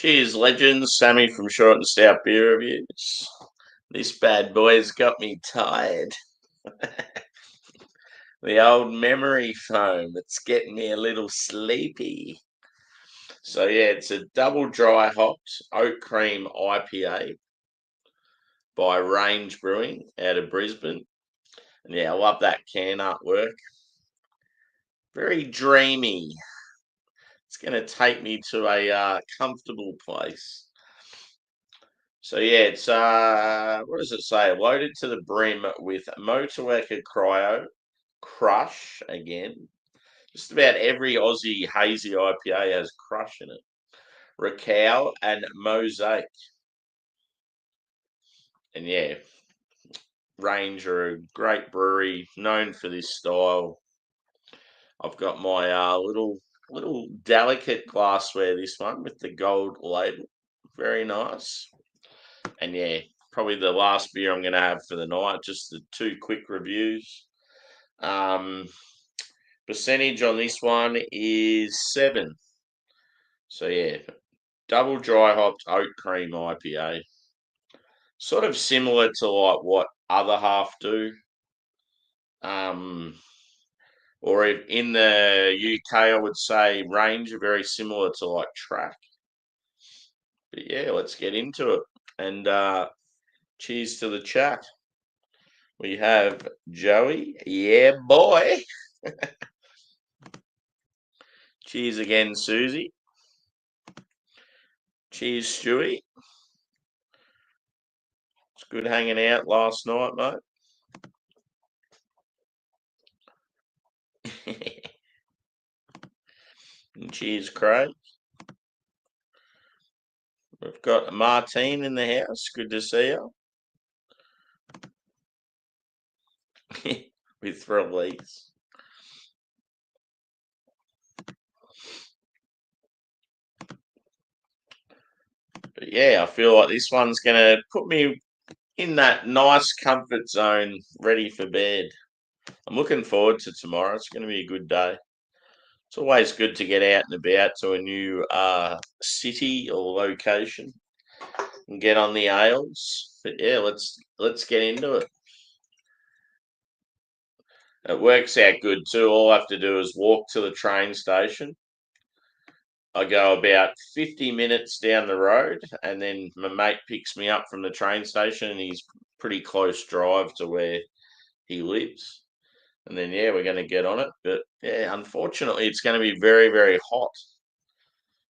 Cheers, legends. Sammy from Short and Stout Beer Reviews. This bad boy's got me tired. The old memory foam. It's getting me a little sleepy. So yeah, it's a double dry hopped oat cream IPA by Range Brewing out of Brisbane. And yeah, I love that can artwork. Very dreamy. It's going to take me to a comfortable place. So yeah, it's what does it say? Loaded to the brim with Motueka Cryo, Crush again. Just about every Aussie hazy IPA has Crush in it. Raquel and Mosaic. And yeah, Range are a great brewery, known for this style. I've got my little delicate glassware, this one with the gold label. Very nice. And yeah, probably the last beer I'm going to have for the night. Just the two quick reviews. Percentage on this one is 7. So yeah, double dry hopped oat cream IPA. Sort of similar to like what other half do. Or if in the UK, I would say Range are very similar to like Track. But yeah, let's get into it. And cheers to the chat. We have Joey. Yeah, boy. Cheers again, Susie. Cheers, Stewie. It's good hanging out last night, mate. And cheers, Craig. We've got Martine in the house. Good to see you. With release. But yeah, I feel like this one's going to put me in that nice comfort zone, ready for bed. I'm looking forward to tomorrow. It's going to be a good day. It's always good to get out and about to a new city or location and get on the ales. But yeah, let's get into it. It works out good too. All I have to do is walk to the train station. I go about 50 minutes down the road, and then my mate picks me up from the train station, and he's pretty close drive to where he lives. And then, yeah, we're going to get on it. But yeah, unfortunately, it's going to be very, very hot.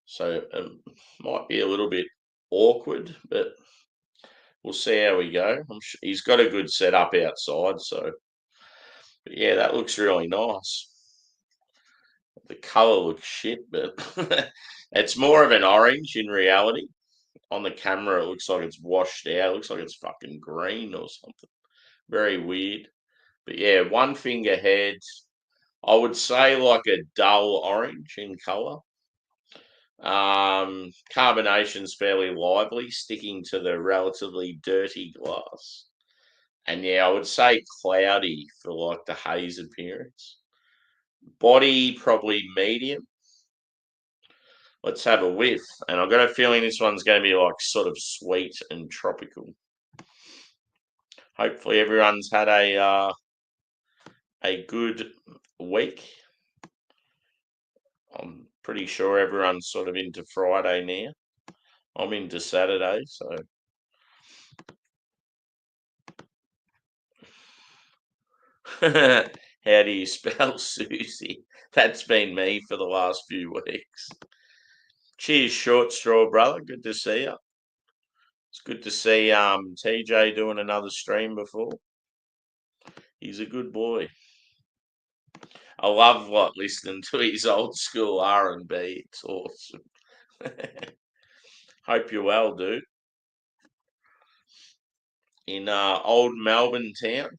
So it might be a little bit awkward, but we'll see how we go. He's got a good setup outside. So, but yeah, that looks really nice. The colour looks shit, but it's more of an orange in reality. On the camera, it looks like it's washed out. It looks like it's fucking green or something. Very weird. But yeah, one finger head. I would say like a dull orange in colour. Carbonation's fairly lively, sticking to the relatively dirty glass. And yeah, I would say cloudy for like the haze appearance. Body probably medium. Let's have a whiff. And I've got a feeling this one's going to be like sort of sweet and tropical. Hopefully everyone's had a good week. I'm pretty sure everyone's sort of into Friday now. I'm into Saturday, so how do you spell Susie? That's been me for the last few weeks. Cheers, short straw brother. Good to see you. It's good to see TJ doing another stream before. He's a good boy. I love like listening to his old school R&B. It's awesome. Hope you're well, dude. In old Melbourne town.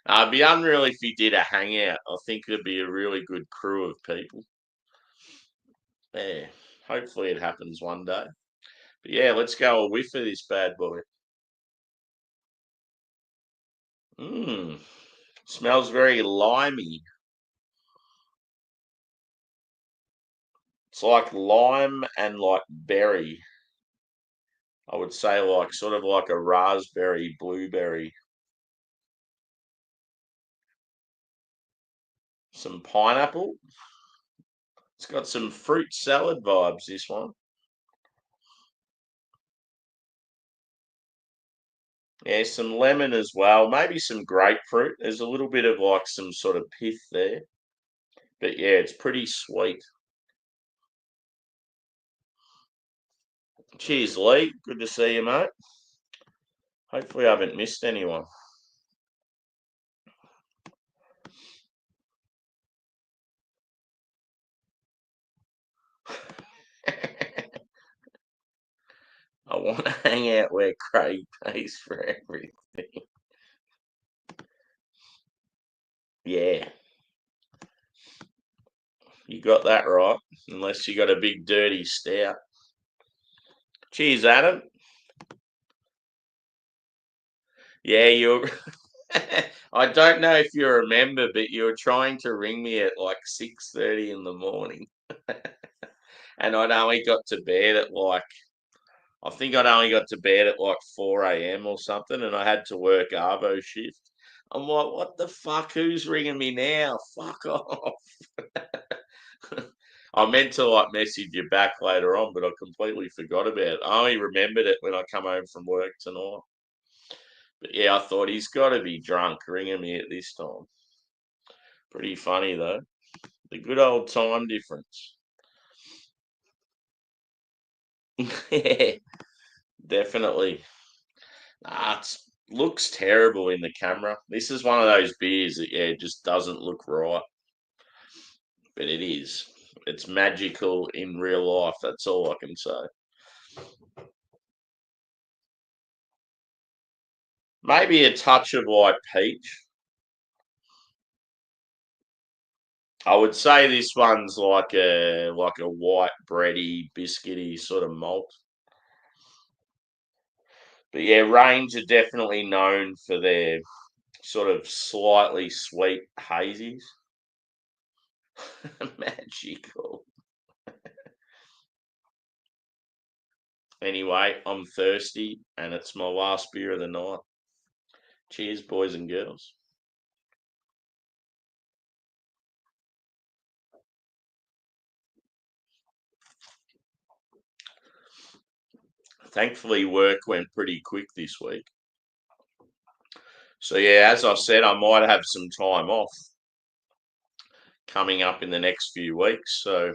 It'd be unreal if he did a hangout. I think there'd be a really good crew of people. Yeah, hopefully it happens one day. But yeah, let's go a whiff of this bad boy. Mmm, smells very limey. It's like lime and like berry. I would say like sort of like a raspberry, blueberry, some pineapple. It's got some fruit salad vibes, this one. Yeah, some lemon as well. Maybe some grapefruit. There's a little bit of like some sort of pith there. But yeah, it's pretty sweet. Cheers, Lee. Good to see you, mate. Hopefully I haven't missed anyone. I want to hang out where Craig pays for everything. Yeah, you got that right. Unless you got a big dirty stout. Cheers, Adam. Yeah, you're. I don't know if you remember, but you were trying to ring me at like 6:30 in the morning, and I'd only got to bed at like I think I'd only got to bed at like 4 a.m. or something, and I had to work Arvo shift. I'm like, what the fuck? Who's ringing me now? Fuck off. I meant to like message you back later on, but I completely forgot about it. I only remembered it when I come home from work tonight. But yeah, I thought he's got to be drunk ringing me at this time. Pretty funny though. The good old time difference. Yeah, definitely. It looks terrible in the camera. This is one of those beers that yeah, just doesn't look right, but it is. It's magical in real life. That's all I can say. Maybe a touch of like peach. I would say this one's like a white bready, biscuity sort of malt. But yeah, Range are definitely known for their sort of slightly sweet hazies. Magical. Anyway, I'm thirsty and it's my last beer of the night. Cheers, boys and girls. Thankfully, work went pretty quick this week. So, yeah, as I said, I might have some time off coming up in the next few weeks. So,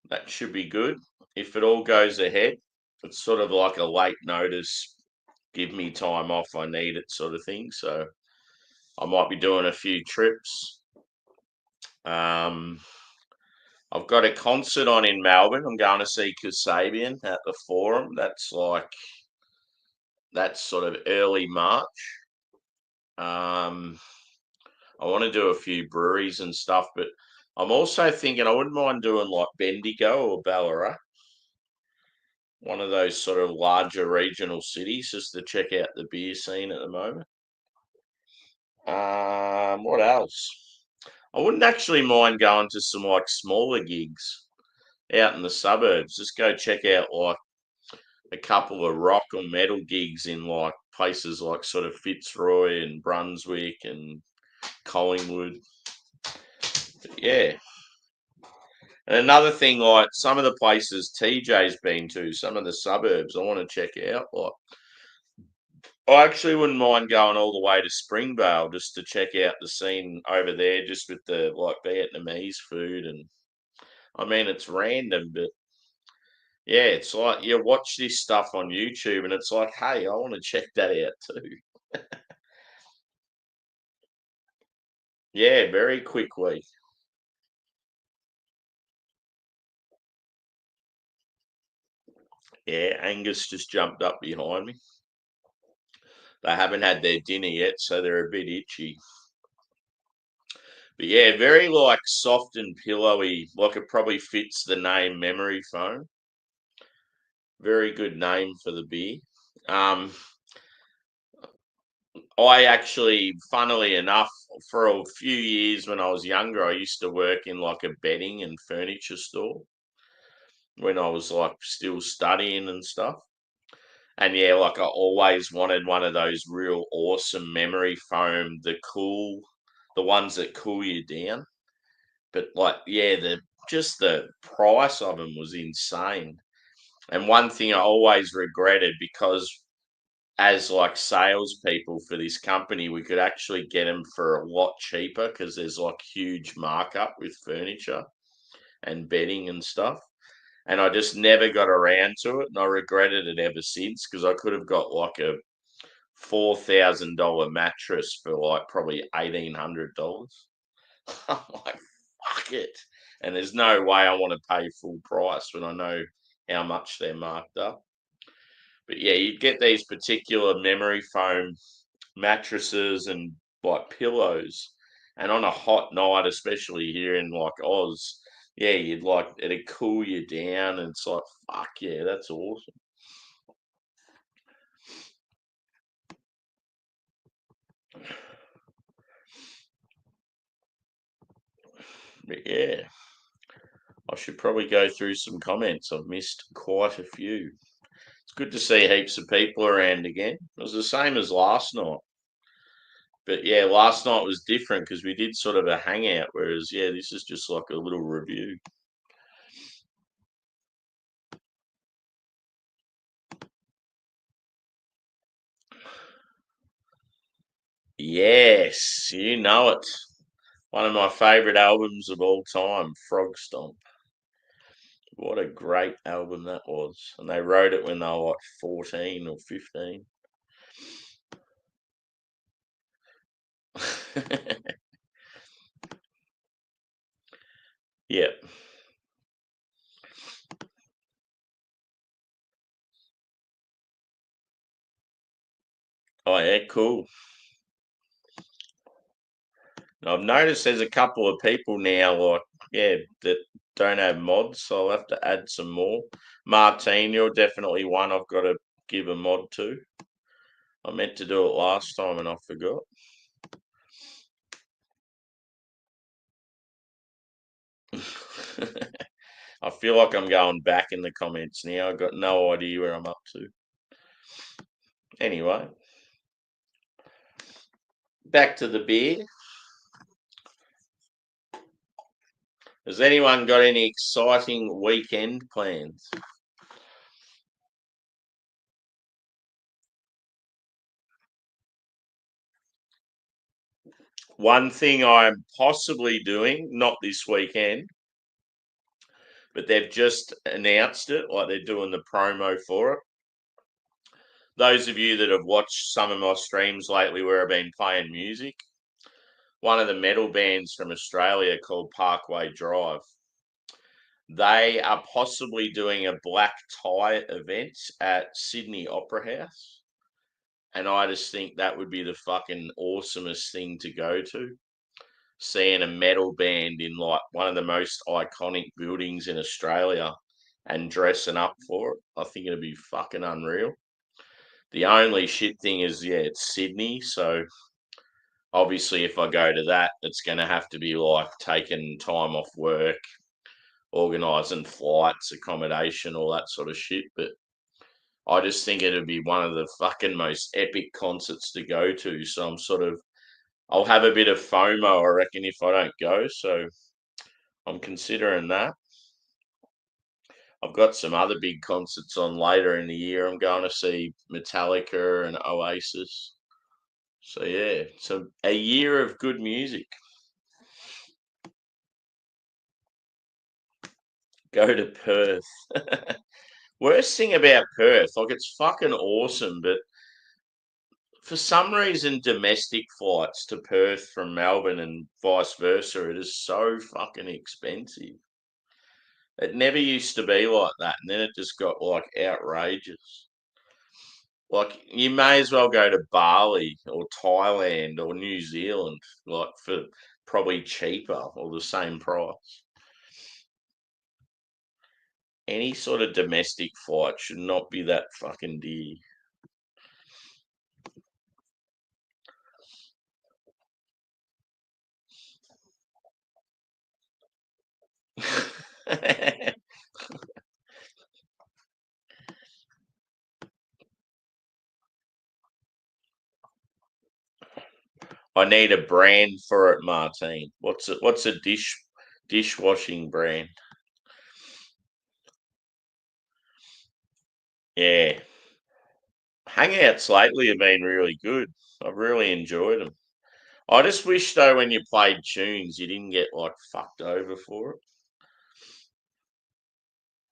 that should be good. If it all goes ahead, it's sort of like a late notice, give me time off, I need it sort of thing. So, I might be doing a few trips. Um, I've got a concert on in Melbourne. I'm going to see Kasabian at the Forum. That's sort of early March. Um, I want to do a few breweries and stuff, but I'm also thinking I wouldn't mind doing like Bendigo or Ballarat, one of those sort of larger regional cities, just to check out the beer scene at the moment. What else? I wouldn't actually mind going to some like smaller gigs out in the suburbs. Just go check out like a couple of rock or metal gigs in like places like sort of Fitzroy and Brunswick and Collingwood. But yeah. And another thing, like some of the places TJ's been to, some of the suburbs, I want to check out. Like, I actually wouldn't mind going all the way to Springvale just to check out the scene over there, just with the like Vietnamese food. And I mean, it's random, but yeah, it's like you watch this stuff on YouTube, and it's like, hey, I want to check that out too. Yeah, very quick week. Yeah, Angus just jumped up behind me. They haven't had their dinner yet, so they're a bit itchy. But yeah, very like soft and pillowy, like it probably fits the name memory foam. Very good name for the beer. Um, I actually, funnily enough, for a few years when I was younger, I used to work in like a bedding and furniture store when I was like still studying and stuff. And yeah, like I always wanted one of those real awesome memory foam, the ones that cool you down. But like, yeah, the price of them was insane. And one thing I always regretted, because as like salespeople for this company, we could actually get them for a lot cheaper because there's like huge markup with furniture and bedding and stuff. And I just never got around to it, and I regretted it ever since, because I could have got like a $4,000 mattress for like probably $1,800. I'm like, fuck it. And there's no way I want to pay full price when I know how much they're marked up. But yeah, you'd get these particular memory foam mattresses and like pillows. And on a hot night, especially here in like Oz, yeah, you'd like it'd cool you down, and it's like, fuck yeah, that's awesome. But yeah, I should probably go through some comments. I've missed quite a few. It's good to see heaps of people around again. It was the same as last night. But yeah, last night was different because we did sort of a hangout, whereas yeah, this is just like a little review. Yes, you know it. One of my favourite albums of all time, Frog Stomp. What a great album that was. And they wrote it when they were like 14 or 15. Yep. Oh yeah, cool. I've noticed there's a couple of people now, like, yeah, that don't have mods, so I'll have to add some more. Martine, you're definitely one I've got to give a mod to. I meant to do it last time and I forgot. I feel like I'm going back in the comments now. I've got no idea where I'm up to. Anyway, back to the beer. Has anyone got any exciting weekend plans? One thing I'm possibly doing, not this weekend, but they've just announced it, like they're doing the promo for it. Those of you that have watched some of my streams lately where I've been playing music, one of the metal bands from Australia called Parkway Drive, they are possibly doing a black tie event at Sydney Opera House. And I just think that would be the fucking awesomest thing to go to. Seeing a metal band in like one of the most iconic buildings in Australia and dressing up for it. I think it'd be fucking unreal. The only shit thing is, yeah, it's Sydney. So obviously, if I go to that, it's going to have to be like taking time off work, organising flights, accommodation, all that sort of shit. But I just think it'd be one of the fucking most epic concerts to go to. So I'll have a bit of FOMO, I reckon, if I don't go. So I'm considering that. I've got some other big concerts on later in the year. I'm going to see Metallica and Oasis. So yeah, it's a year of good music. Go to Perth. Worst thing about Perth, like it's fucking awesome, but for some reason, domestic flights to Perth from Melbourne and vice versa, it is so fucking expensive. It never used to be like that, and then it just got like outrageous. Like you may as well go to Bali or Thailand or New Zealand, like for probably cheaper or the same price. Any sort of domestic flight should not be that fucking dear. I need a brand for it, Martine. What's a dishwashing brand? Yeah. Hangouts lately have been really good. I've really enjoyed them. I just wish though when you played tunes you didn't get like fucked over for it.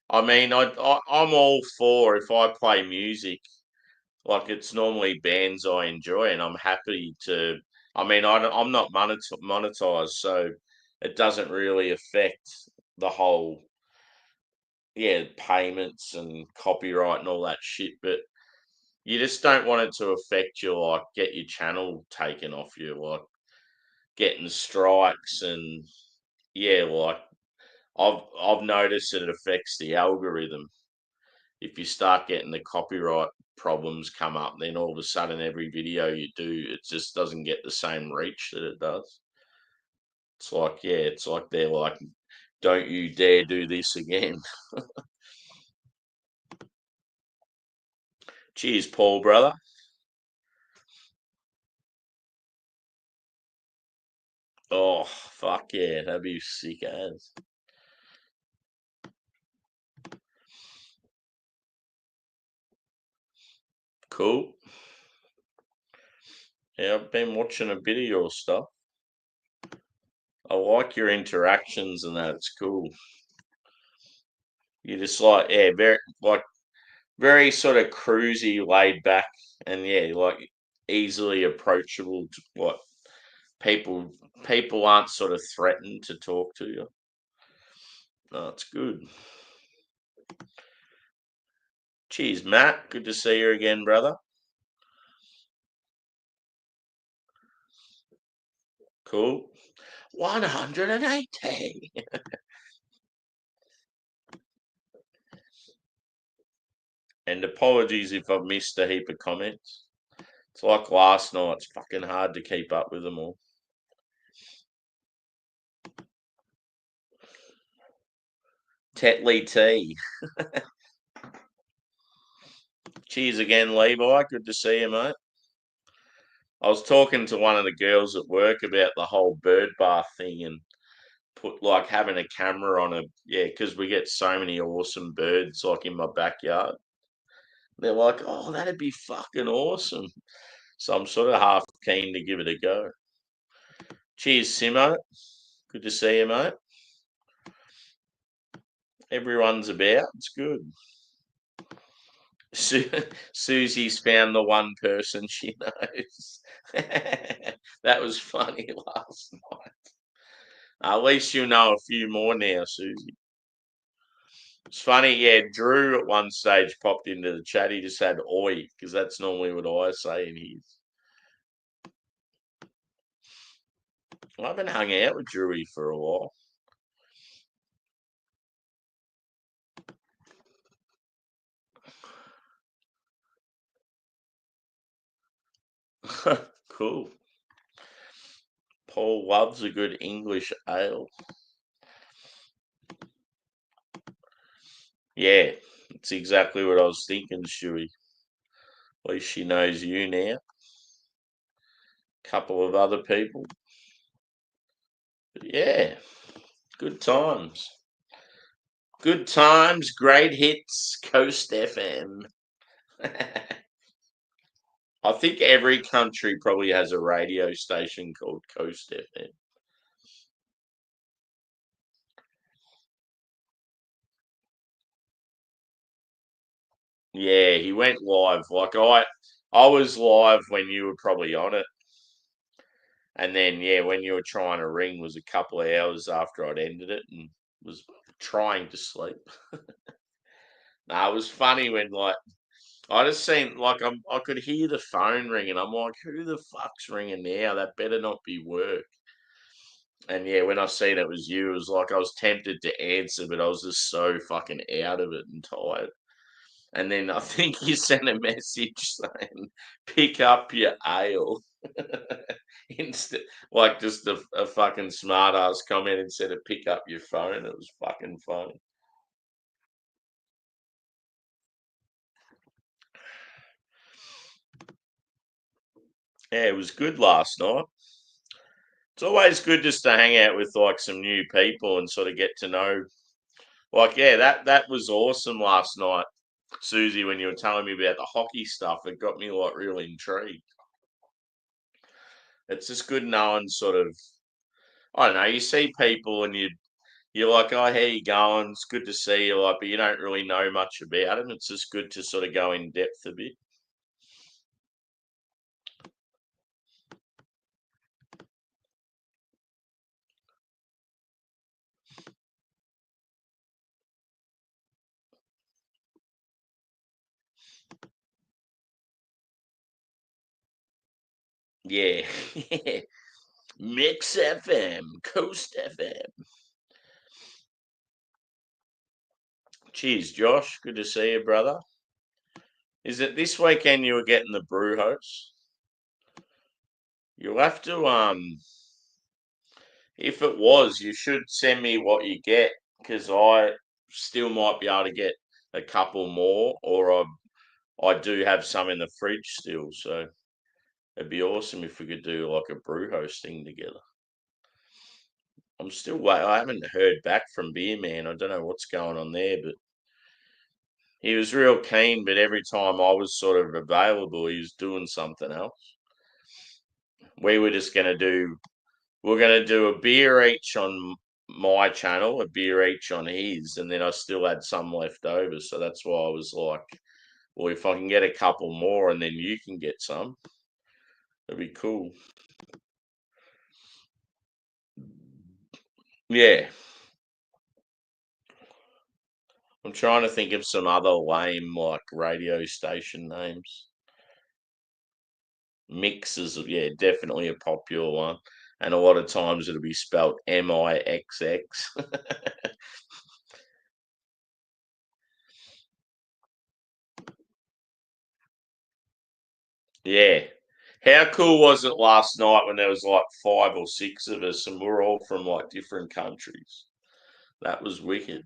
I mean, I'm all for if I play music, like it's normally bands I enjoy, and I'm happy to. I mean, I'm not monetized, so it doesn't really affect the whole, yeah, payments and copyright and all that shit. But you just don't want it to affect you, like get your channel taken off you, like getting strikes and yeah, like I've noticed that it affects the algorithm. If you start getting the copyright problems come up, then all of a sudden every video you do, it just doesn't get the same reach that it does. It's like, yeah, it's like they're like, don't you dare do this again. Cheers, Paul, brother. Oh, fuck yeah, that'd be sick as. Cool. Yeah, I've been watching a bit of your stuff. I like your interactions and that. It's cool. You just like, yeah, very sort of cruisy, laid back, and yeah, like easily approachable. To what people people aren't sort of threatened to talk to you. No, it's good. Cheers, Matt. Good to see you again, brother. Cool. 180. And apologies if I've missed a heap of comments. It's like last night. It's fucking hard to keep up with them all. Tetley T. Cheers again, Levi. Good to see you, mate. I was talking to one of the girls at work about the whole bird bath thing and put like having a camera on a yeah, because we get so many awesome birds like in my backyard. They're like, oh, that'd be fucking awesome. So I'm sort of half keen to give it a go. Cheers, Simo. Good to see you, mate. Everyone's about. It's good. Su- Susie's found the one person she knows. That was funny last night. At least you know a few more now, Susie. It's funny, yeah. Drew at one stage popped into the chat. He just had oi because that's normally what I say in his. I haven't hung out with Drewy for a while. Cool. Paul loves a good English ale. Yeah, it's exactly what I was thinking, Shuey. At least she knows you now. Couple of other people. But yeah, good times. Good times, great hits, Coast FM. I think every country probably has a radio station called Coast FM. Yeah, he went live. Like I was live when you were probably on it, and then yeah, when you were trying to ring was a couple of hours after I'd ended it and was trying to sleep. Nah, it was funny when like I just seen like I could hear the phone ringing. I'm like, who the fuck's ringing now? That better not be work. And yeah, when I seen it was you, it was like I was tempted to answer, but I was just so fucking out of it and tired. And then I think you sent a message saying, pick up your ale. instead, like just a fucking smart ass comment instead of pick up your phone. It was fucking funny. Yeah, it was good last night. It's always good just to hang out with like some new people and sort of get to know. Like, yeah, that was awesome last night, Susie. When you were telling me about the hockey stuff, it got me like really intrigued. It's just good knowing sort of. I don't know. You see people and you're like, oh, how you going? It's good to see you, like, but you don't really know much about them. It's just good to sort of go in depth a bit. Yeah. Mix FM, Coast FM. Cheers, Josh. Good to see you, brother. Is it this weekend you were getting the brew host? You'll have to if it was, you should send me what you get because I still might be able to get a couple more, or I do have some in the fridge still. So it'd be awesome if we could do like a brew host thing together. I'm still waiting. I haven't heard back from Beer Man. I don't know what's going on there, but he was real keen. But every time I was sort of available, he was doing something else. We were just going to do We're going to do a beer each on my channel, a beer each on his, and then I still had some left over. So that's why I was like, well, if I can get a couple more and then you can get some, that'd be cool. Yeah. I'm trying to think of some other lame like radio station names. Mixes, yeah, definitely a popular one. And a lot of times it'll be spelled Mixx. Yeah. How cool was it last night when there was like 5 or 6 of us and we're all from like different countries? That was wicked.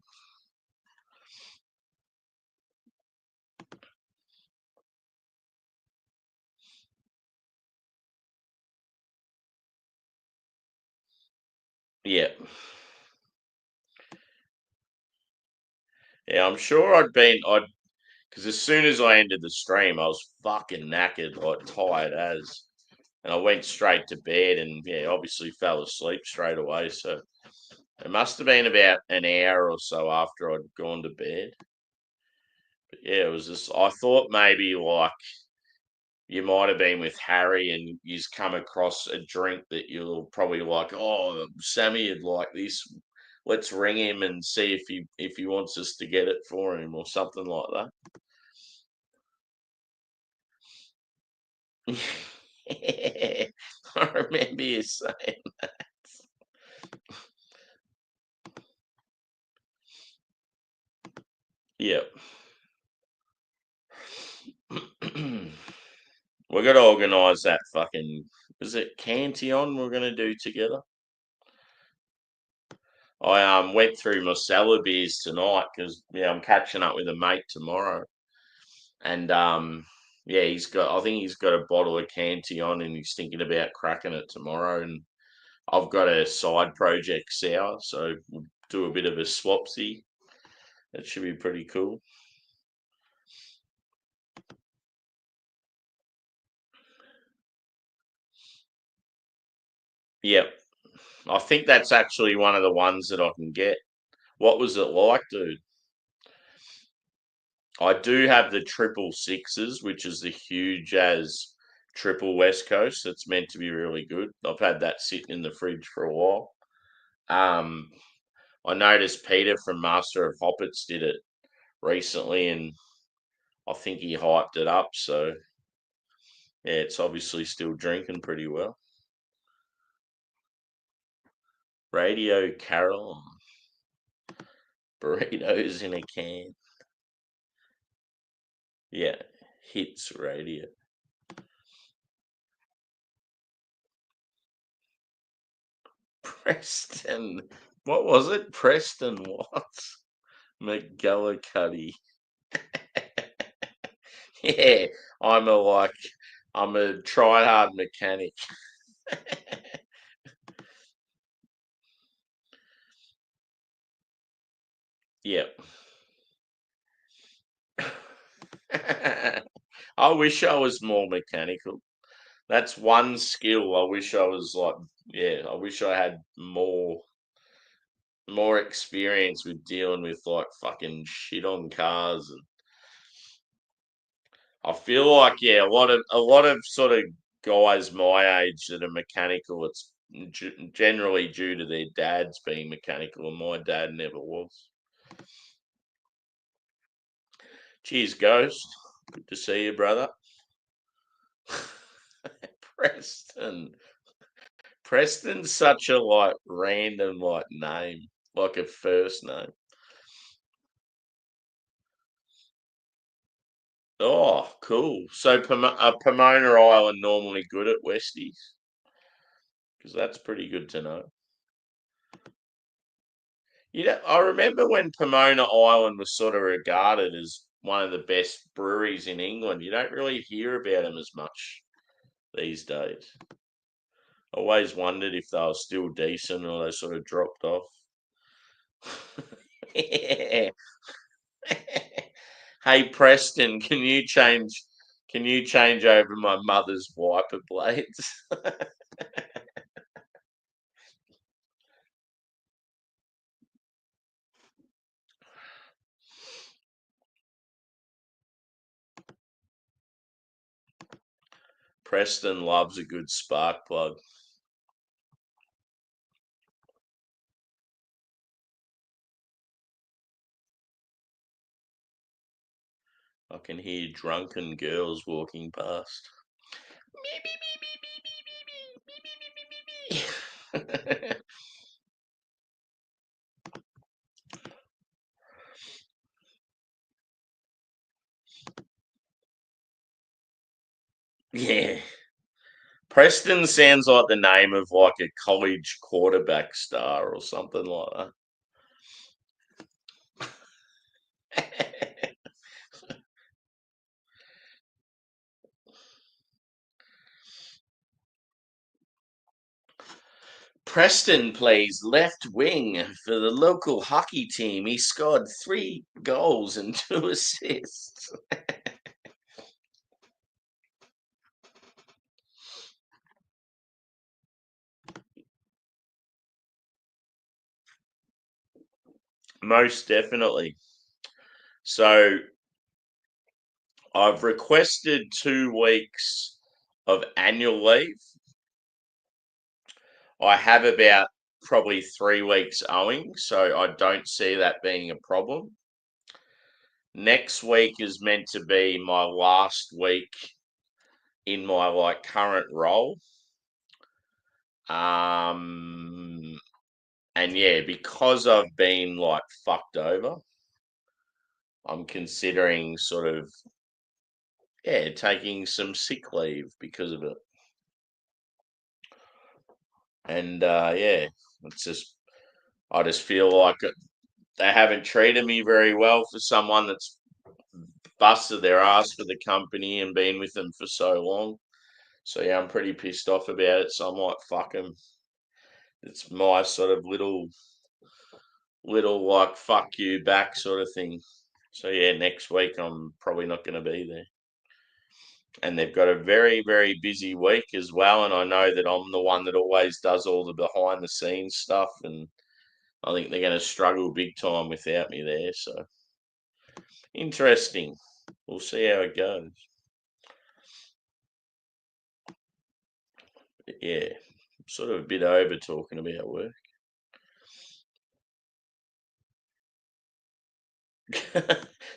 Yeah. Yeah, I'm sure I'd because as soon as I ended the stream, I was fucking knackered, like tired as. And I went straight to bed and yeah, obviously fell asleep straight away. So it must have been about an hour or so after I'd gone to bed. But yeah, it was just I thought maybe like you might have been with Harry and you've come across a drink that you'll probably like, oh, Sammy would like this. Let's ring him and see if he wants us to get it for him or something like that. I remember you saying, yep. We're gonna organise that fucking. Is it Cantillon we're gonna do together? I went through my cellar beers tonight because yeah I'm catching up with a mate tomorrow, and yeah I think he's got a bottle of Cantillon and he's thinking about cracking it tomorrow, and I've got a side project sour, so we'll do a bit of a swapsy. That should be pretty cool. Yep, I think that's actually one of the ones that I can get. What was it like, dude? I do have the triple sixes, which is the huge as triple West Coast. It's meant to be really good. I've had that sitting in the fridge for a while. Um, I noticed Peter from Master of Hoppets did it recently, and I think he hyped it up. So yeah, it's obviously still drinking pretty well. Radio Carol, burritos in a can. Yeah, hits radio. Preston. What was it? Preston what? McGillicuddy. Yeah, I'm a try-hard mechanic. Yep. I wish I was more mechanical. That's one skill I wish I was like, yeah, I wish I had more experience with dealing with like fucking shit on cars. And I feel like, yeah, a lot of sort of guys my age that are mechanical, it's generally due to their dads being mechanical, and my dad never was. Cheers, Ghost. Good to see you, brother. Preston. Preston's such a like random like name, like a first name. Oh, cool. So Pomona Island normally good at Westies? Because that's pretty good to know. I remember when Pomona Island was sort of regarded as one of the best breweries in England. You don't really hear about them as much these days. Always wondered if they were still decent or they sort of dropped off. Yeah. Hey Preston, can you change over my mother's wiper blades? Preston loves a good spark plug. I can hear drunken girls walking past. Yeah. Preston sounds like the name of like a college quarterback star or something like that. Preston plays left wing for the local hockey team. He scored 3 goals and 2 assists. Most definitely. So I've requested 2 weeks of annual leave. I have about probably 3 weeks owing, so I don't see that being a problem. Next week is meant to be my last week in my like current role. Um and yeah, because I've been like fucked over, I'm considering sort of taking some sick leave because of it. And it's just I just feel like they haven't treated me very well for someone that's busted their ass for the company and been with them for so long. So yeah, I'm pretty pissed off about it. So I'm like, fuck them. It's my sort of little like fuck you back sort of thing. So yeah, next week I'm probably not going to be there. And they've got a very, very busy week as well. And I know that I'm the one that always does all the behind the scenes stuff. And I think they're going to struggle big time without me there. So interesting. We'll see how it goes. But yeah, I'm sort of a bit over talking about work.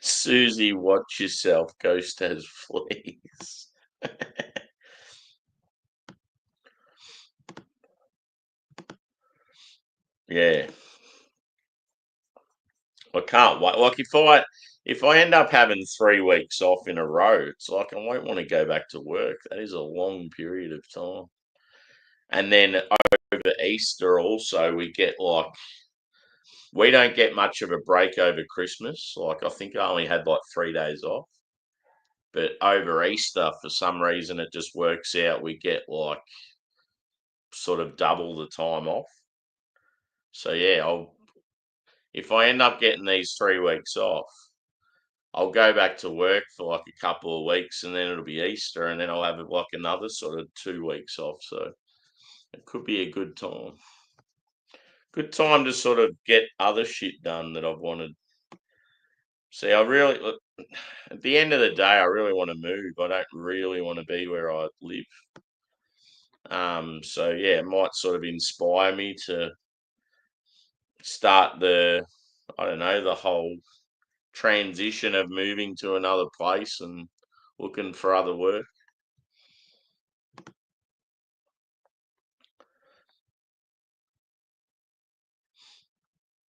Susie, watch yourself. Ghost has fleas. Yeah, I can't wait. Like if I end up having 3 weeks off in a row, it's like I won't want to go back to work. That is a long period of time. And then over Easter also, we get like, we don't get much of a break over Christmas. Like, I think I only had like 3 days off. But over Easter, for some reason, it just works out. We get like sort of double the time off. So yeah, if I end up getting these 3 weeks off, I'll go back to work for like a couple of weeks, and then it'll be Easter, and then I'll have like another sort of 2 weeks off. So it could be a good time. Good time to sort of get other shit done that I've wanted. See, I really, at the end of the day, I really want to move. I don't really want to be where I live. So yeah, it might sort of inspire me to start I don't know, the whole transition of moving to another place and looking for other work.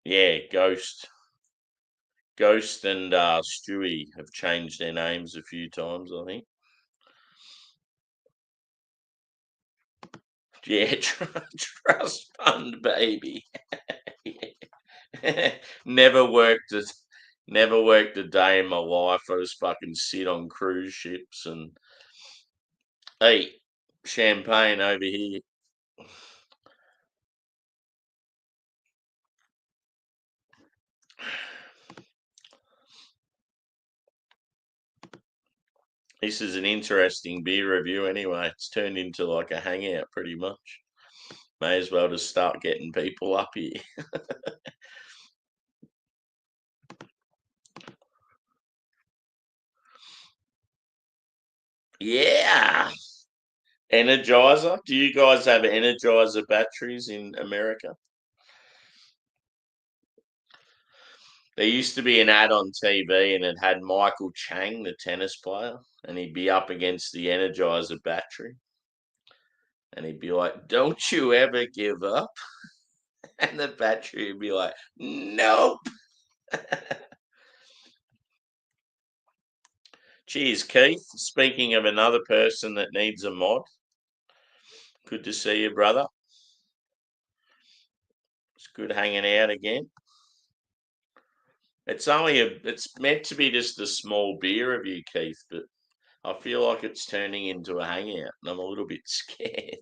Yeah, Ghost and Stewie have changed their names a few times, I think. Yeah, trust fund baby. never worked a never worked a day in my life. I just fucking sit on cruise ships and eat champagne over here. This is an interesting beer review anyway. It's turned into like a hangout pretty much. May as well just start getting people up here. Yeah. Energizer. Do you guys have Energizer batteries in America? There used to be an ad on TV and it had Michael Chang, the tennis player, and he'd be up against the Energizer battery. And he'd be like, "Don't you ever give up?" And the battery would be like, "Nope." Cheers, Keith. Speaking of another person that needs a mod, good to see you, brother. It's good hanging out again. It's meant to be just a small beer review, Keith, but I feel like it's turning into a hangout, and I'm a little bit scared.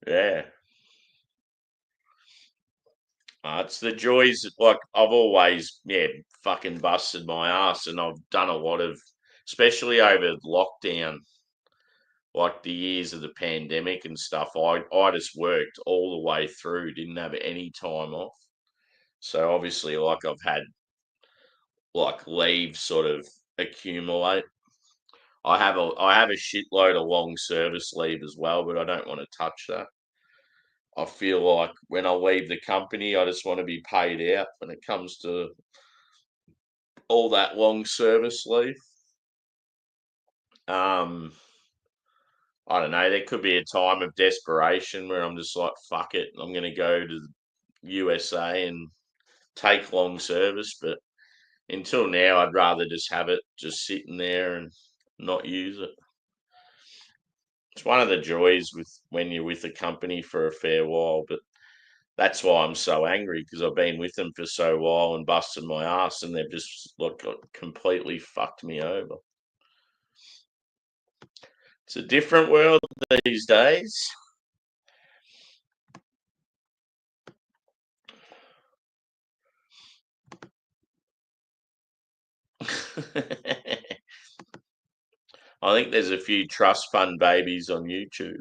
Yeah. It's the joys. Like, I've always, yeah, fucking busted my ass, and I've done a lot of, especially over lockdown, like the years of the pandemic and stuff. I just worked all the way through, didn't have any time off. So obviously, like, I've had like leave sort of accumulate. I have a shitload of long service leave as well, but I don't want to touch that. I feel like when I leave the company, I just want to be paid out when it comes to all that long service leave. Um, I don't know. There could be a time of desperation where I'm just like, fuck it, I'm going to go to the USA and take long service. But until now, I'd rather just have it just sitting there and not use it. It's one of the joys with when you're with a company for a fair while, but that's why I'm so angry because I've been with them for so while and busted my ass, and they've just like completely fucked me over. It's a different world these days. I think there's a few trust fund babies on YouTube.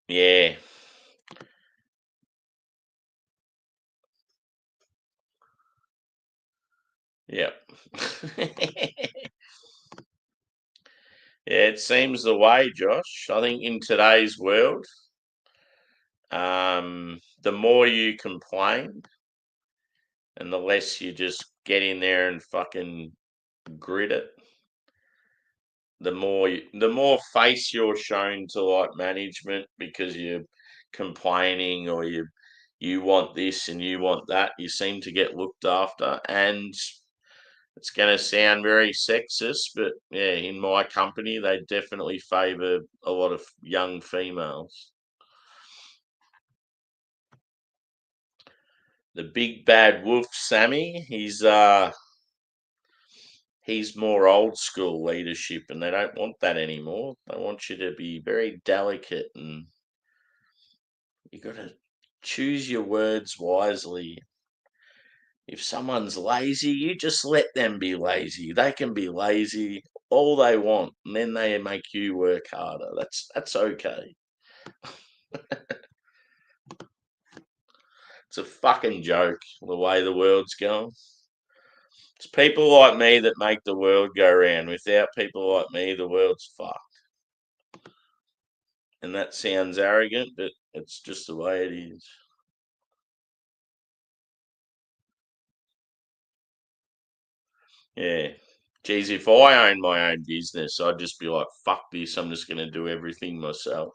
Yeah. Yep. Yeah, it seems the way, Josh. I think in today's world, the more you complain and the less you just get in there and fucking grit it, the more face you're shown to like management because you're complaining or you want this and you want that, you seem to get looked after. And it's going to sound very sexist, but yeah, in my company, they definitely favour a lot of young females. The big bad wolf, Sammy, he's more old school leadership, and they don't want that anymore. They want you to be very delicate, and you got to choose your words wisely. If someone's lazy, you just let them be lazy. They can be lazy all they want, and then they make you work harder. That's okay. It's a fucking joke the way the world's going. It's people like me that make the world go round. Without people like me, the world's fucked. And that sounds arrogant, but it's just the way it is. Yeah. Geez, if I owned my own business, I'd just be like, fuck this, I'm just going to do everything myself.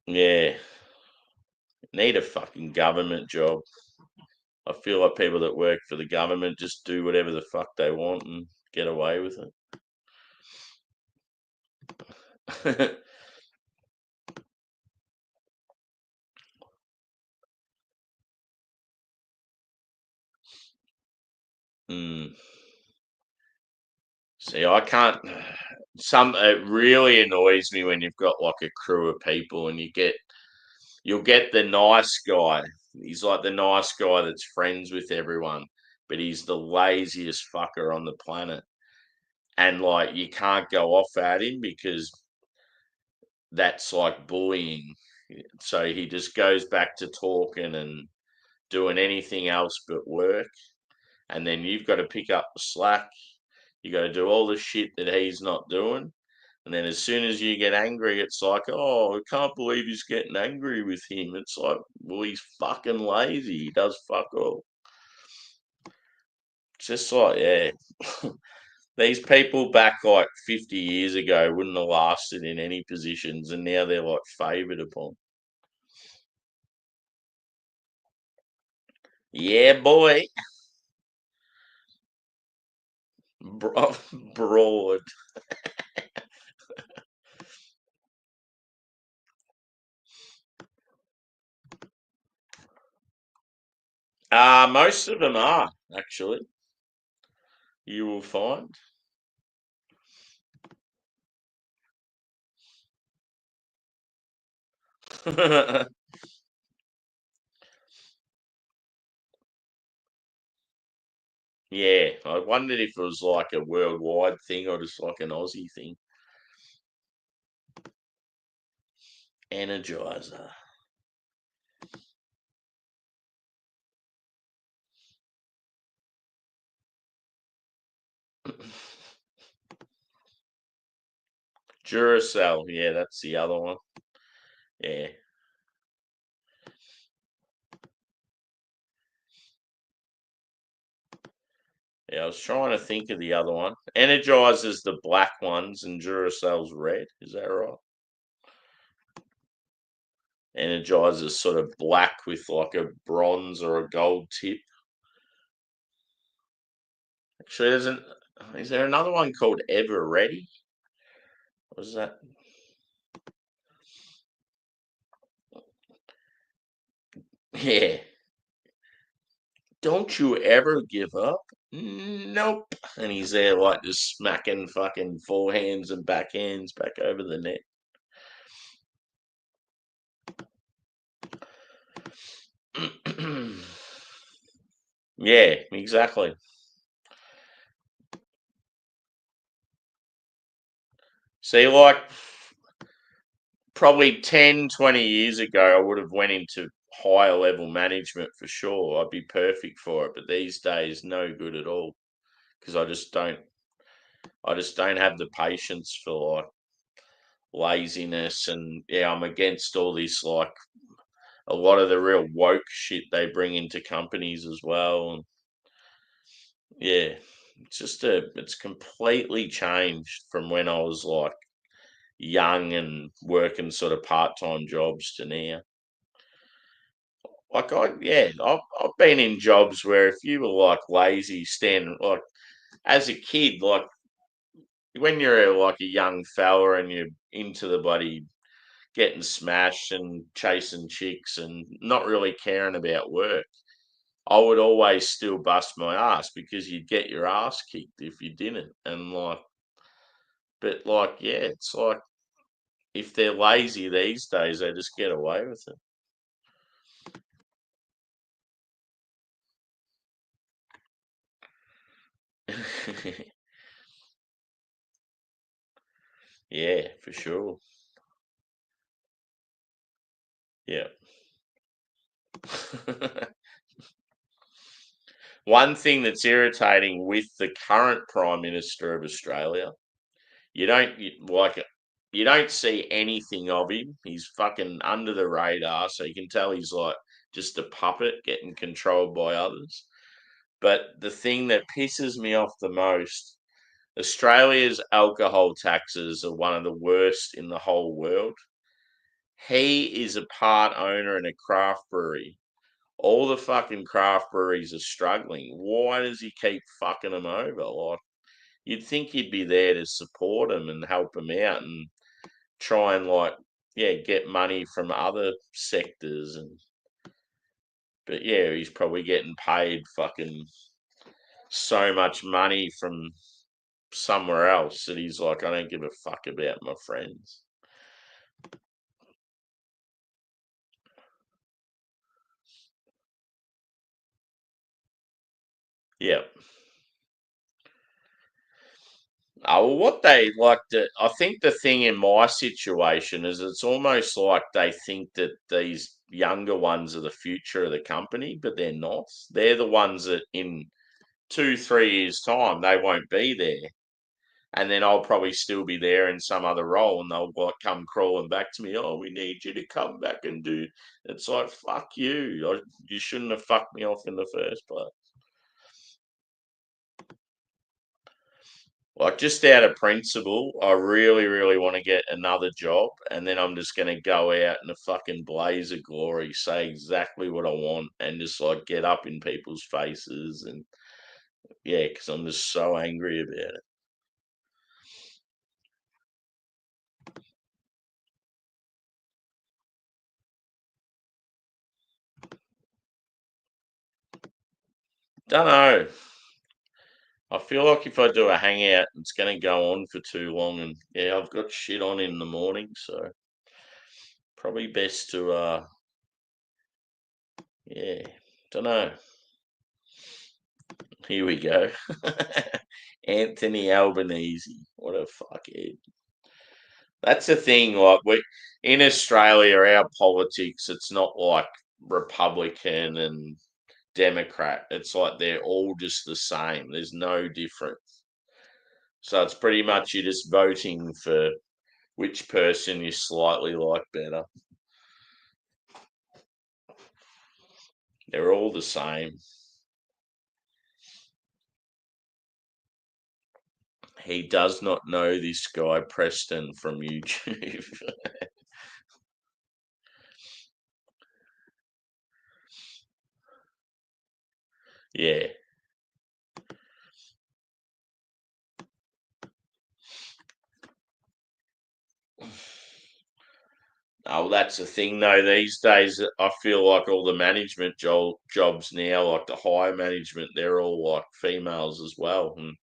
Yeah. Need a fucking government job. I feel like people that work for the government just do whatever the fuck they want and get away with it. mm. See, I can't. It really annoys me when you've got like a crew of people and you'll get the nice guy. He's like the nice guy that's friends with everyone, but he's the laziest fucker on the planet. And like you can't go off at him because that's like bullying. So he just goes back to talking and doing anything else but work. And then you've got to pick up the slack. You got to do all the shit that he's not doing. And then as soon as you get angry, it's like, oh, I can't believe he's getting angry with him. It's like, well, he's fucking lazy. He does fuck all. It's just like, yeah. These people back like 50 years ago wouldn't have lasted in any positions, and now they're like favoured upon. Yeah, boy. Broad. Most of them are, actually, you will find. Yeah, I wondered if it was like a worldwide thing or just like an Aussie thing. Energizer. Duracell, yeah, that's the other one. Yeah. Yeah, I was trying to think of the other one. Energizer's the black ones and Duracell's red. Is that right? Energizer's sort of black with like a bronze or a gold tip. Actually, is there another one called Ever Ready? Was that? Yeah. Don't you ever give up? Nope. And he's there like just smacking fucking forehands and backhands back over the net. Yeah, exactly. See, like probably 10, 20 years ago, I would have went into higher level management for sure. I'd be perfect for it. But these days, no good at all because I just don't have the patience for like laziness and yeah, I'm against all this like a lot of the real woke shit they bring into companies as well. And yeah, it's completely changed from when I was like young and working sort of part-time jobs to now. Like I've been in jobs where if you were like lazy, standing like as a kid, like when you're like a young fella and you're into the bloody getting smashed and chasing chicks and not really caring about work, I would always still bust my ass because you'd get your ass kicked if you didn't. And like, but like, yeah, it's like if they're lazy these days, they just get away with it. Yeah, for sure. Yeah. One thing that's irritating with the current Prime Minister of Australia, like you don't see anything of him. He's fucking under the radar, so you can tell he's like just a puppet getting controlled by others. But the thing that pisses me off the most, Australia's alcohol taxes are one of the worst in the whole world. He is a part owner in a craft brewery. All the fucking craft breweries are struggling. Why does he keep fucking them over? Like, you'd think he'd be there to support them and help them out and try and like, yeah, get money from other sectors. And but yeah, he's probably getting paid fucking so much money from somewhere else that he's like, I don't give a fuck about my friends. Yeah. Oh, well, what they like to, I think the thing in my situation is it's almost like they think that these younger ones are the future of the company, but they're not. They're the ones that in 2, 3 years' time they won't be there, and then I'll probably still be there in some other role, and they'll like come crawling back to me. Oh, we need you to come back and do. It's like fuck you. You shouldn't have fucked me off in the first place. Like just out of principle, I really, really want to get another job, and then I'm just going to go out in a fucking blaze of glory, say exactly what I want, and just like get up in people's faces, and yeah, because I'm just so angry about it. Don't know. I feel like if I do a hangout, it's going to go on for too long, and yeah, I've got shit on in the morning, so probably best to yeah, don't know. Here we go. Anthony Albanese, what a fuckhead. That's the thing. Like we in Australia, our politics, it's not like Republican and Democrat. It's like they're all just the same. There's no difference. So it's pretty much you're just voting for which person you slightly like better. They're all the same. He does not know this guy Preston from YouTube. Yeah. Oh, that's the thing though. These days, I feel like all the management jobs now, like the higher management, they're all like females as well. And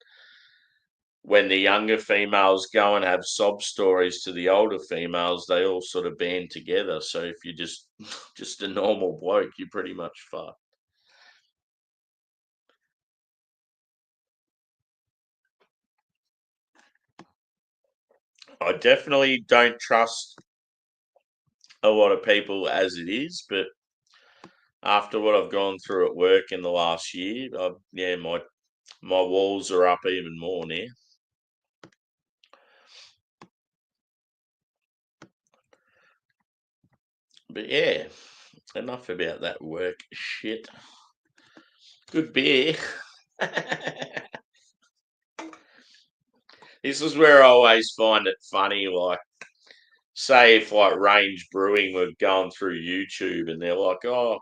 when the younger females go and have sob stories to the older females, they all sort of band together. So if you're just just a normal bloke, you're pretty much fucked. I definitely don't trust a lot of people as it is, but after what I've gone through at work in the last year, yeah, my walls are up even more now. But yeah, enough about that work shit. Good beer. This is where I always find it funny. Like, say if like Range Brewing were going through YouTube and they're like, "Oh,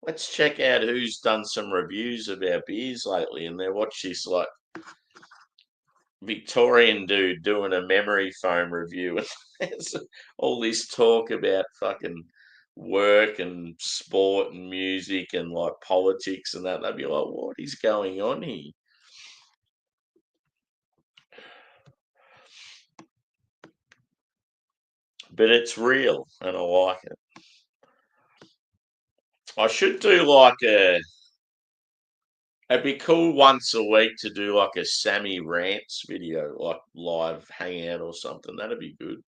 let's check out who's done some reviews of our beers lately," and they watch this like Victorian dude doing a memory foam review, and there's all this talk about fucking work and sport and music and like politics and that. They'd be like, "What is going on here?" But it's real, and I like it. I should do like a. It'd be cool once a week to do like a Sammy rants video, like live hangout or something. That'd be good.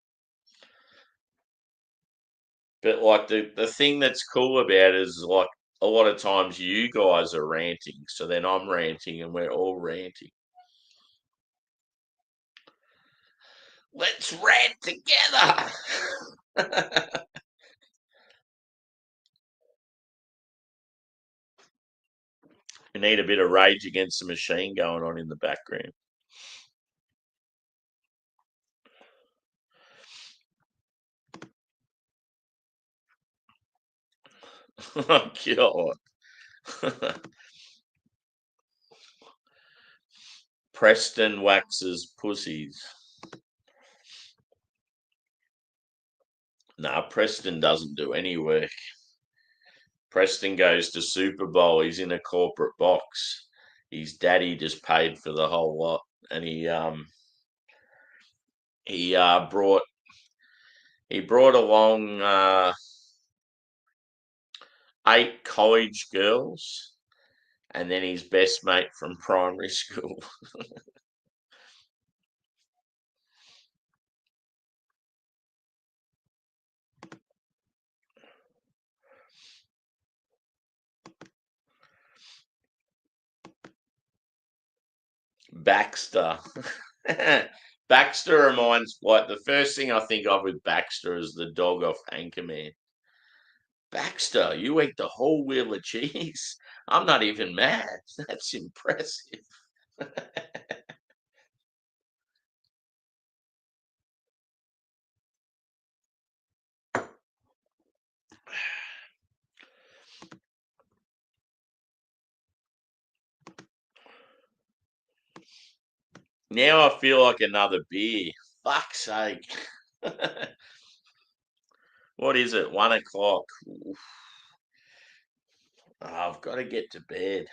But like the thing that's cool about it is like a lot of times you guys are ranting, so then I'm ranting and we're all ranting. Let's rant together. You need a bit of Rage Against the Machine going on in the background. Oh God. Preston waxes pussies. Nah, Preston doesn't do any work. Preston goes to Super Bowl. He's in a corporate box. His daddy just paid for the whole lot, and he brought along 8 college girls, and then his best mate from primary school. Baxter. Baxter reminds like the first thing I think of with Baxter is the dog off Anchorman. Baxter, you ate the whole wheel of cheese. I'm not even mad. That's impressive. Now I feel like another beer. Fuck's sake. What is it? 1 o'clock. Oof. Oh, I've got to get to bed.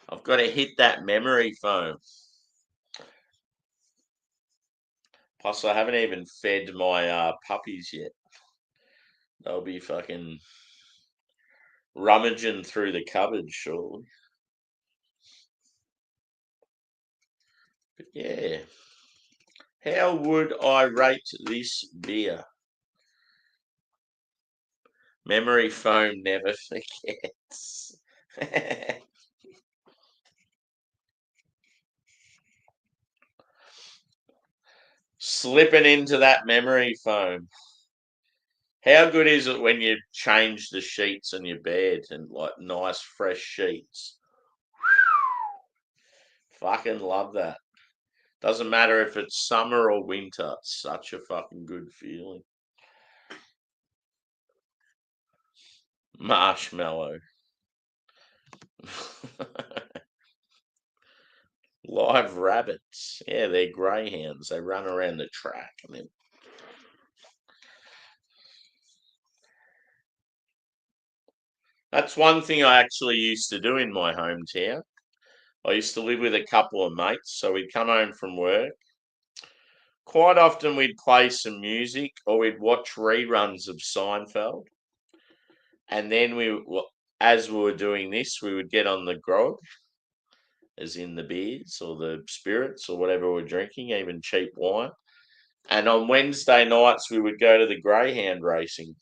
I've got to hit that memory foam. Plus, I haven't even fed my puppies yet. They'll be fucking rummaging through the cupboard, surely. But yeah. How would I rate this beer? Memory foam never forgets. Slipping into that memory foam. How good is it when you change the sheets on your bed and like nice fresh sheets? Fucking love that. Doesn't matter if it's summer or winter. It's such a fucking good feeling. Marshmallow. Live rabbits. Yeah, they're greyhounds. They run around the track and then that's one thing I actually used to do in my hometown. I used to live with a couple of mates, so we'd come home from work. Quite often we'd play some music or we'd watch reruns of Seinfeld. And then as we were doing this, we would get on the grog, as in the beers or the spirits or whatever we're drinking, even cheap wine. And on Wednesday nights, we would go to the greyhound racing.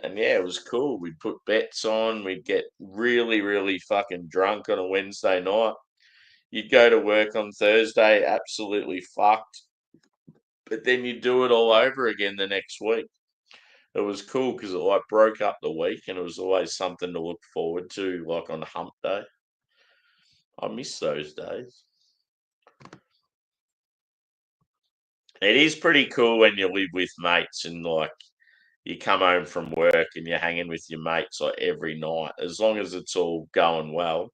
And yeah, it was cool. We'd put bets on. We'd get really, really fucking drunk on a Wednesday night. You'd go to work on Thursday, absolutely fucked. But then you'd do it all over again the next week. It was cool because it like broke up the week and it was always something to look forward to, like on hump day. I miss those days. It is pretty cool when you live with mates and like you come home from work and you're hanging with your mates like every night, as long as it's all going well.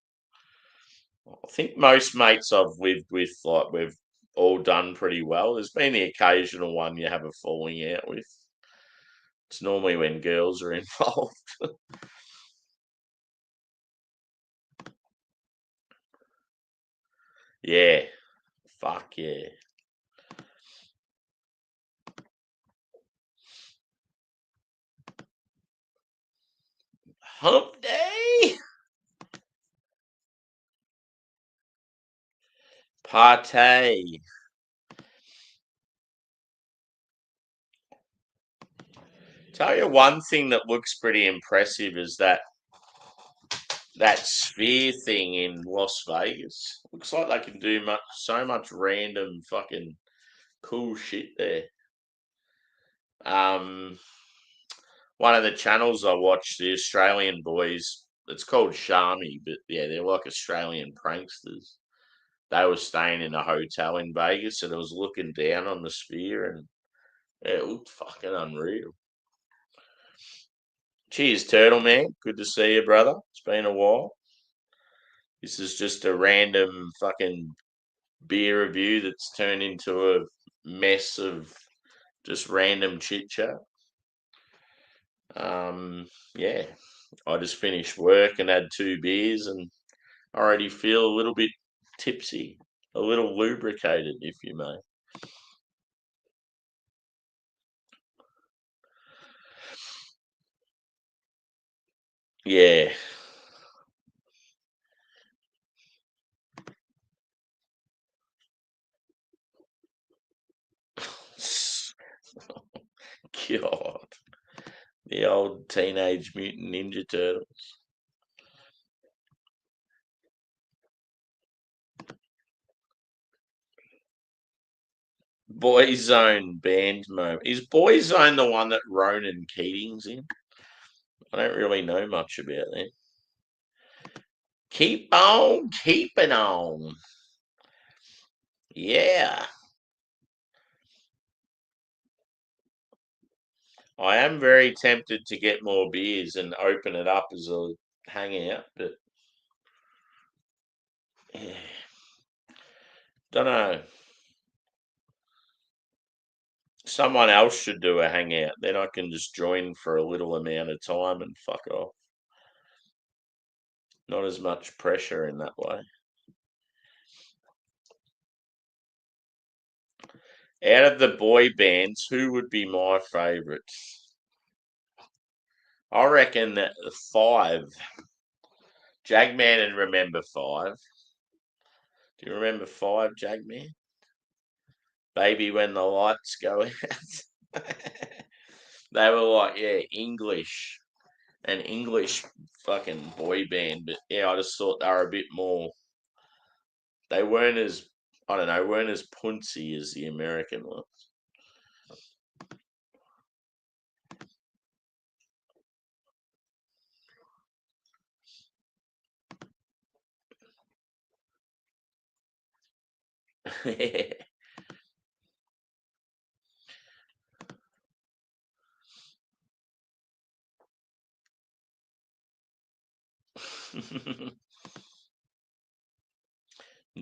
I think most mates I've lived with, like we've all done pretty well. There's been the occasional one you have a falling out with. It's normally when girls are involved. Yeah, fuck yeah. Hump day, party. Tell you one thing that looks pretty impressive is that sphere thing in Las Vegas. Looks like they can do so much random fucking cool shit there. Um, One of the channels I watch, the Australian boys, it's called Sharmy, but yeah, they're like Australian pranksters. They were staying in a hotel in Vegas and it was looking down on the sphere and yeah, it looked fucking unreal. Cheers, Turtle Man. Good to see you, brother. It's been a while. This is just a random fucking beer review that's turned into a mess of just random chit chat. Yeah, I just finished work and had 2 beers and I already feel a little bit tipsy, a little lubricated, if you may. Yeah. God, the old Teenage Mutant Ninja Turtles. Boyzone band moment. Is Boyzone the one that Ronan Keating's in? I don't really know much about that. Keep on keeping on. Yeah. I am very tempted to get more beers and open it up as a hangout, but yeah, don't know. Someone else should do a hangout. Then I can just join for a little amount of time and fuck off. Not as much pressure in that way. Out of the boy bands, who would be my favourite? I reckon that five. Jagman and Remember Five. Do you remember Five, Jagman? Baby when the lights go out. They were like, yeah, English. An English fucking boy band, but yeah, I just thought they were a bit more. They weren't as I don't know, weren't as puncy as the American ones.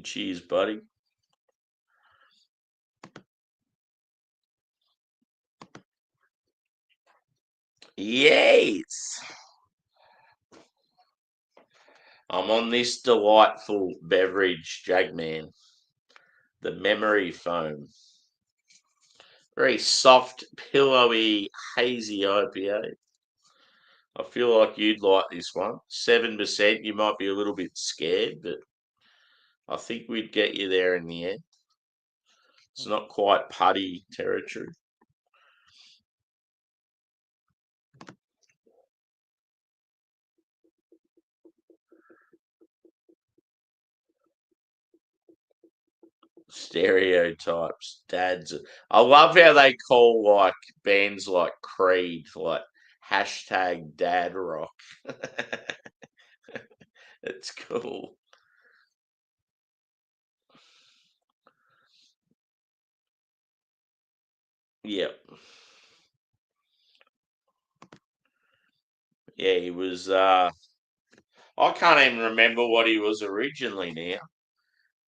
Cheers, buddy. Yes, I'm on this delightful beverage, Jagman. The memory foam. Very soft, pillowy, hazy IPA. I feel like you'd like this one. 7%. You might be a little bit scared, but I think we'd get you there in the end. It's not quite putty territory. Stereotypes. Dads. I love how they call like bands like Creed, like hashtag dad rock. It's cool. Yep. Yeah, he was. I can't even remember what he was originally now.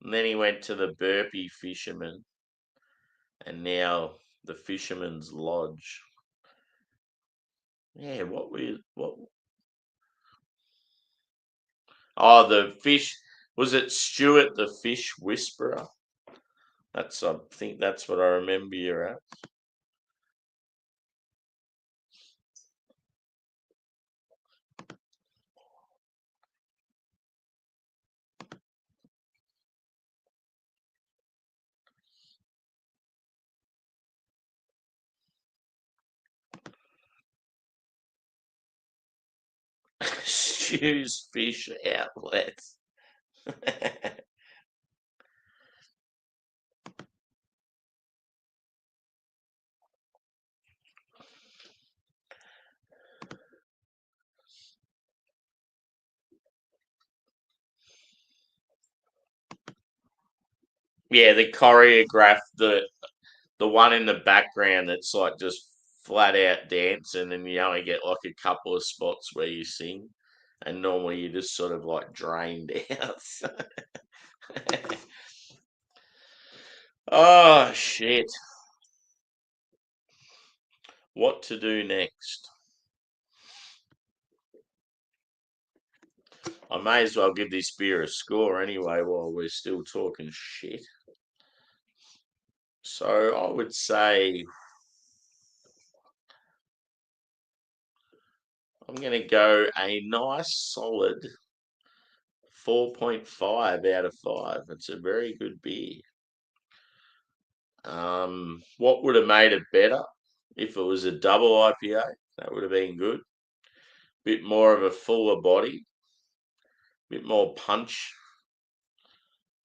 And then he went to the Burpee Fisherman, and now the Fisherman's Lodge. Yeah, what? Oh, the fish. Was it Stuart the Fish Whisperer? I think that's what I remember you at. Stu's Fish Outlet. Yeah, the choreograph, the one in the background that's like just flat out dancing, and you only get like a couple of spots where you sing, and normally you're just sort of like drained out. Oh shit! What to do next? I may as well give this beer a score anyway while we're still talking shit. So I would say I'm going to go a nice solid 4.5 out of 5. It's a very good beer. What would have made it better if it was a double IPA? That would have been good. Bit more of a fuller body, bit more punch.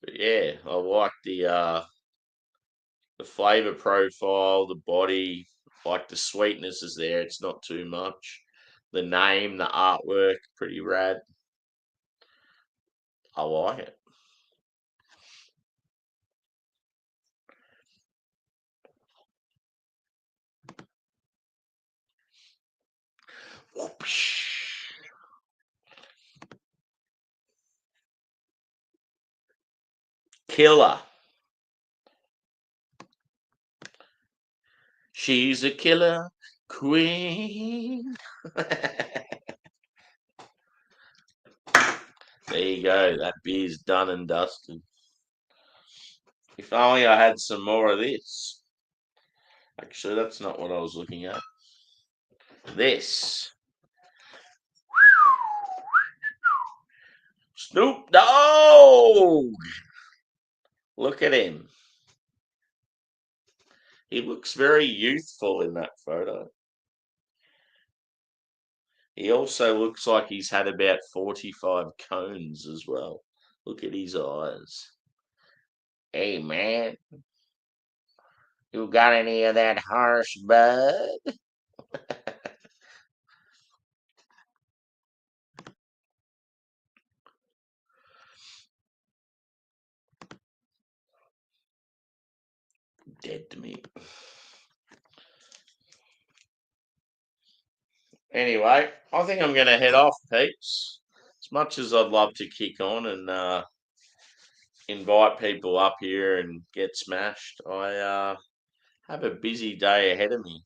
But yeah, I like the flavor profile, the body, like the sweetness is there. It's not too much. The name, the artwork, pretty rad. I like it. Killer. She's a killer queen. There you go. That beer's done and dusted. If only I had some more of this. Actually, that's not what I was looking at. This. Snoop Dogg. Look at him. He looks very youthful in that photo. He also looks like he's had about 45 cones as well. Look at his eyes. Hey, man, you got any of that harsh bud? Dead to me. Anyway, I think I'm going to head off, peeps. As much as I'd love to kick on and invite people up here and get smashed, I have a busy day ahead of me.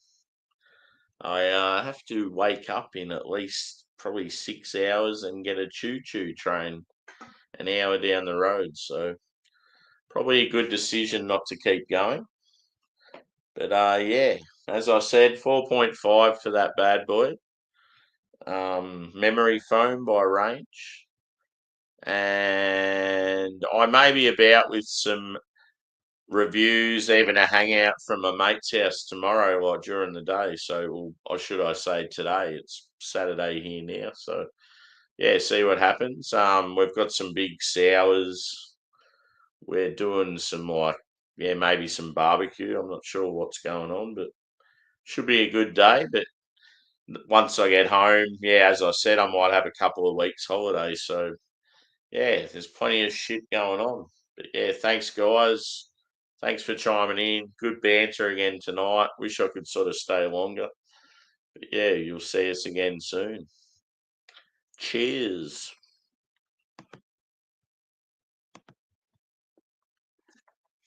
I have to wake up in at least probably 6 hours and get a choo-choo train an hour down the road. So probably a good decision not to keep going. But yeah, as I said, 4.5 for that bad boy. Memory foam by Range. And I may be about with some reviews, even a hangout from my mate's house tomorrow, like during the day. So, or should I say today? It's Saturday here now. So, yeah, see what happens. We've got some big sours. We're doing some yeah, maybe some barbecue. I'm not sure what's going on, but should be a good day. But once I get home, yeah, as I said, I might have a couple of weeks holiday. So, yeah, there's plenty of shit going on. But yeah, thanks, guys. Thanks for chiming in. Good banter again tonight. Wish I could sort of stay longer. But yeah, you'll see us again soon. Cheers.